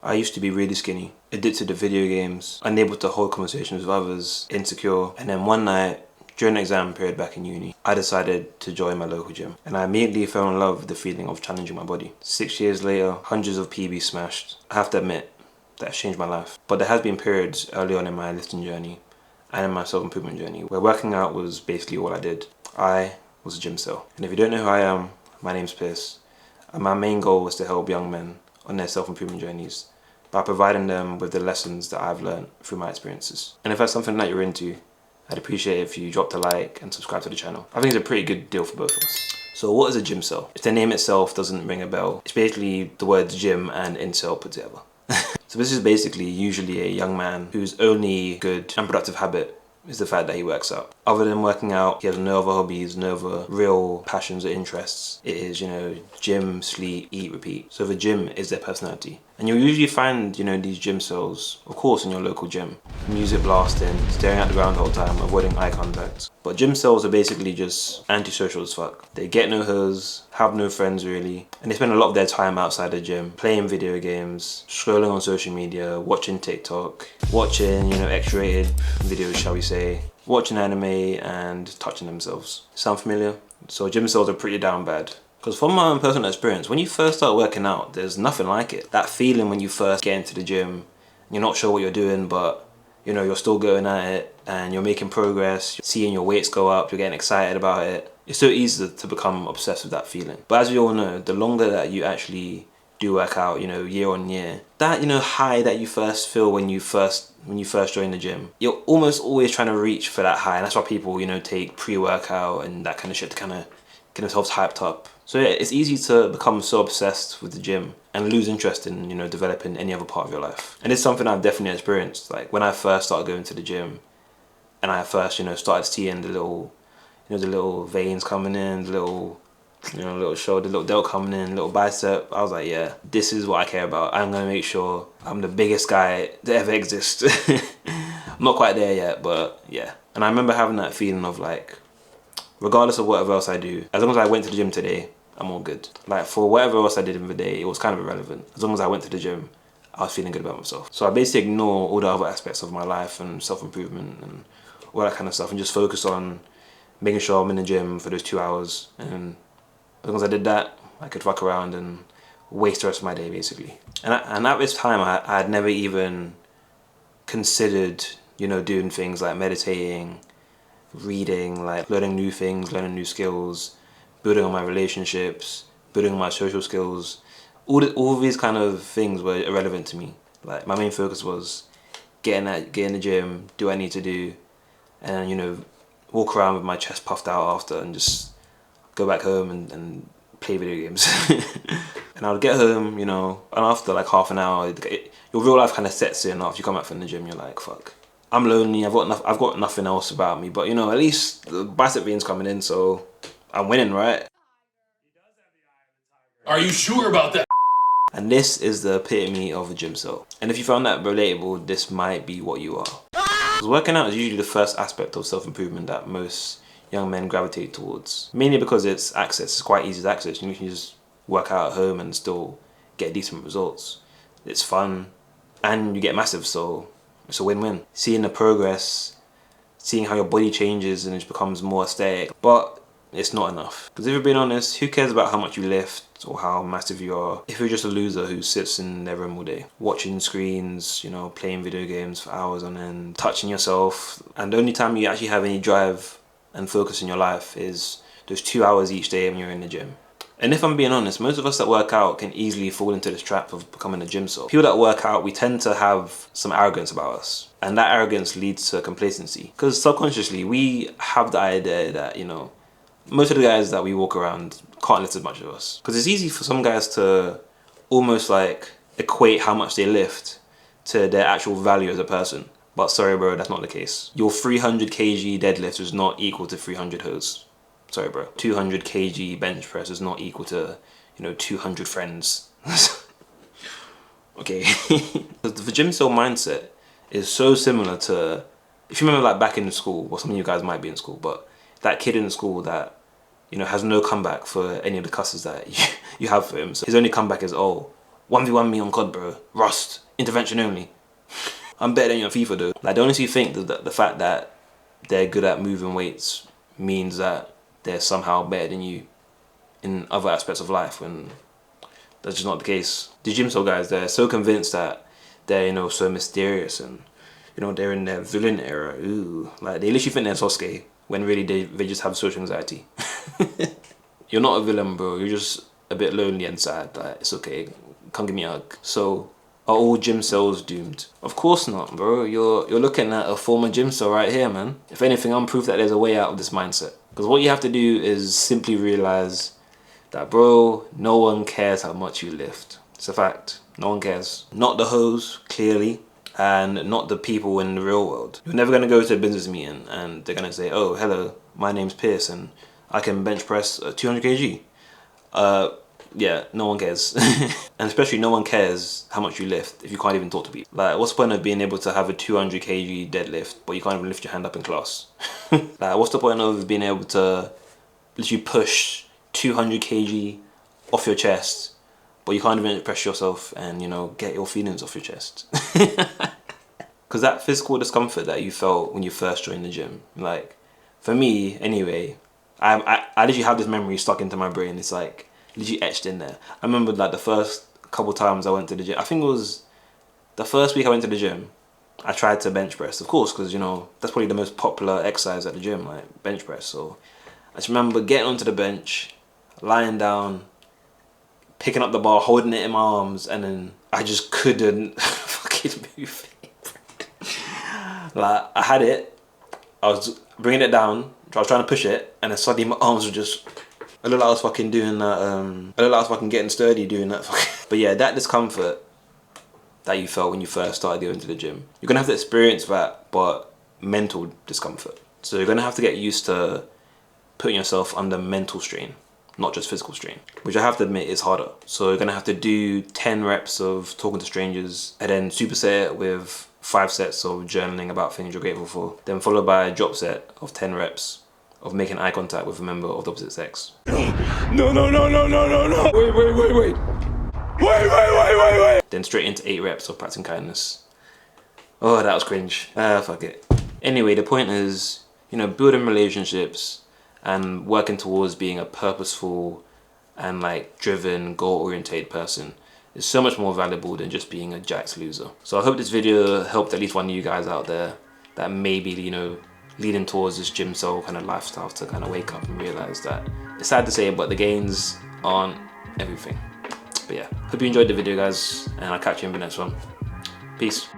I used to be really skinny, addicted to video games, unable to hold conversations with others, insecure. And then one night, during an exam period back in uni, I decided to join my local gym. And I immediately fell in love with the feeling of challenging my body. 6 years later, hundreds of PBs smashed. I have to admit, that's changed my life. But there has been periods early on in my lifting journey and in my self-improvement journey where working out was basically all I did. I was a Gymcel. And if you don't know who I am, my name's Pierce. And my main goal was to help young men on their self-improvement journeys by providing them with the lessons that I've learned through my experiences. And if that's something that you're into, I'd appreciate it if you dropped a like and subscribe to the channel. I think it's a pretty good deal for both of us. So what is a Gymcel? If the name itself doesn't ring a bell, it's basically the words gym and incel put together. So this is basically usually a young man whose only good and productive habit is the fact that he works out. Other than working out, he has no other hobbies, no other real passions or interests. It is, gym, sleep, eat, repeat. So the gym is their personality. And you'll usually find, these Gymcels, of course, in your local gym. Music blasting, staring at the ground the whole time, avoiding eye contact. But Gymcels are basically just antisocial as fuck. They get no hoes, have no friends really, and they spend a lot of their time outside the gym, playing video games, scrolling on social media, watching TikTok, watching, X-rated videos, shall we say, watching anime and touching themselves. Sound familiar? So Gymcels are pretty down bad. Because from my own personal experience, when you first start working out, there's nothing like it. That feeling when you first get into the gym, you're not sure what you're doing, but you're still going at it and you're making progress, you're seeing your weights go up, you're getting excited about it. It's so easy to become obsessed with that feeling. But as we all know, the longer that you actually do work out, year on year, that, high that you first feel when you first join the gym, you're almost always trying to reach for that high. And that's why people, take pre-workout and that kind of shit to kind of get themselves hyped up. So yeah, it's easy to become so obsessed with the gym and lose interest in, developing any other part of your life. And it's something I've definitely experienced. Like when I first started going to the gym and I first, started seeing the little veins coming in, the little shoulder, little delt coming in, little bicep. I was like, yeah, this is what I care about. I'm gonna make sure I'm the biggest guy that ever exists. I'm not quite there yet, but yeah. And I remember having that feeling of like, regardless of whatever else I do, as long as I went to the gym today, I'm all good. Like for whatever else I did in the day, it was kind of irrelevant. As long as I went to the gym, I was feeling good about myself. So I basically ignore all the other aspects of my life and self-improvement and all that kind of stuff and just focus on making sure I'm in the gym for those 2 hours. And as long as I did that, I could fuck around and waste the rest of my day basically. And at this time, I had never even considered, doing things like meditating, reading, like learning new things, learning new skills, building on my relationships, building on my social skills. All of these kind of things were irrelevant to me. Like my main focus was get in the gym, do what I need to do, and walk around with my chest puffed out after and just go back home and play video games. And I would get home, and after like half an hour, your real life kind of sets in. After you come back from the gym, you're like, fuck, I'm lonely, I've got nothing else about me, but at least the bicep veins coming in, so I'm winning, right? Are you sure about that? And this is the epitome of a Gymcel. And if you found that relatable, this might be what you are. Because working out is usually the first aspect of self-improvement that most young men gravitate towards. Mainly because it's access, it's quite easy to access. You can just work out at home and still get decent results. It's fun, and you get massive, so it's a win-win. Seeing the progress, seeing how your body changes and it becomes more aesthetic, but it's not enough. Because if you're being honest, who cares about how much you lift or how massive you are if you're just a loser who sits in their room all day, watching screens, playing video games for hours on end, touching yourself, and the only time you actually have any drive and focus in your life is those 2 hours each day when you're in the gym. And if I'm being honest, most of us that work out can easily fall into this trap of becoming a Gymcel. People that work out, we tend to have some arrogance about us. And that arrogance leads to complacency. Because subconsciously, we have the idea that, most of the guys that we walk around can't lift as much as us. Because it's easy for some guys to almost like equate how much they lift to their actual value as a person. But sorry bro, that's not the case. Your 300 kg deadlift is not equal to 300 hoes. Sorry bro. 200 kg bench press is not equal to, 200 friends. Okay. The Gymcel mindset is so similar to, if you remember like back in school, well some of you guys might be in school, but that kid in school that, has no comeback for any of the cusses that you have for him. So his only comeback is, oh, 1v1 me on COD, bro. Rust. Intervention only. I'm better than you on FIFA though. Like, don't honestly think that the fact that they're good at moving weights means that they're somehow better than you in other aspects of life, when that's just not the case. The Gymcel guys, they're so convinced that they're, you know, so mysterious and, you know, they're in their villain era. Ooh, like they literally think they're Sasuke when really they just have social anxiety. You're not a villain, bro. You're just a bit lonely and sad. Like, it's okay. Come give me a hug. So, are all Gymcels doomed? Of course not, bro. You're looking at a former Gymcel right here, man. If anything, I'm proof that there's a way out of this mindset. Because what you have to do is simply realize that, bro, no one cares how much you lift. It's a fact. No one cares. Not the hoes, clearly, and not the people in the real world. You're never gonna go to a business meeting and they're gonna say, oh, hello, my name's Pierce and I can bench press 200 kg. Yeah, no one cares. And especially no one cares how much you lift if you can't even talk to people. Like, what's the point of being able to have a 200 kg deadlift but you can't even lift your hand up in class? Like, what's the point of being able to literally push 200 kg off your chest but you can't even press yourself and, you know, get your feelings off your chest? Because that physical discomfort that you felt when you first joined the gym, like, for me anyway, I literally have this memory stuck into my brain. It's like literally etched in there. I remember like the first couple times I went to the gym. I think it was the first week I went to the gym. I tried to bench press, of course, because, you know, that's probably the most popular exercise at the gym, like bench press. So I just remember getting onto the bench, lying down, picking up the bar, holding it in my arms, and then I just couldn't fucking move it. Like, I had it, I was bringing it down, I was trying to push it, and then suddenly my arms were just, I looked like I was fucking doing that, I looked like I was fucking getting sturdy doing that fucking. But yeah, that discomfort that you felt when you first started going to the gym, you're gonna have to experience that, but mental discomfort. So you're gonna have to get used to putting yourself under mental strain, not just physical strain, which I have to admit is harder. So you're gonna have to do 10 reps of talking to strangers and then superset it with 5 sets of journaling about things you're grateful for, then followed by a drop set of 10 reps of making eye contact with a member of the opposite sex. No. Wait. Then straight into 8 reps of practicing kindness. Oh, that was cringe. Fuck it. Anyway, the point is, you know, building relationships and working towards being a purposeful and like driven, goal-oriented person is so much more valuable than just being a jacked loser. So I hope this video helped at least one of you guys out there that maybe, you know, leading towards this Gymcel kind of lifestyle to kind of wake up and realize that it's sad to say, but the gains aren't everything. But yeah, hope you enjoyed the video, guys, and I'll catch you in the next one. Peace.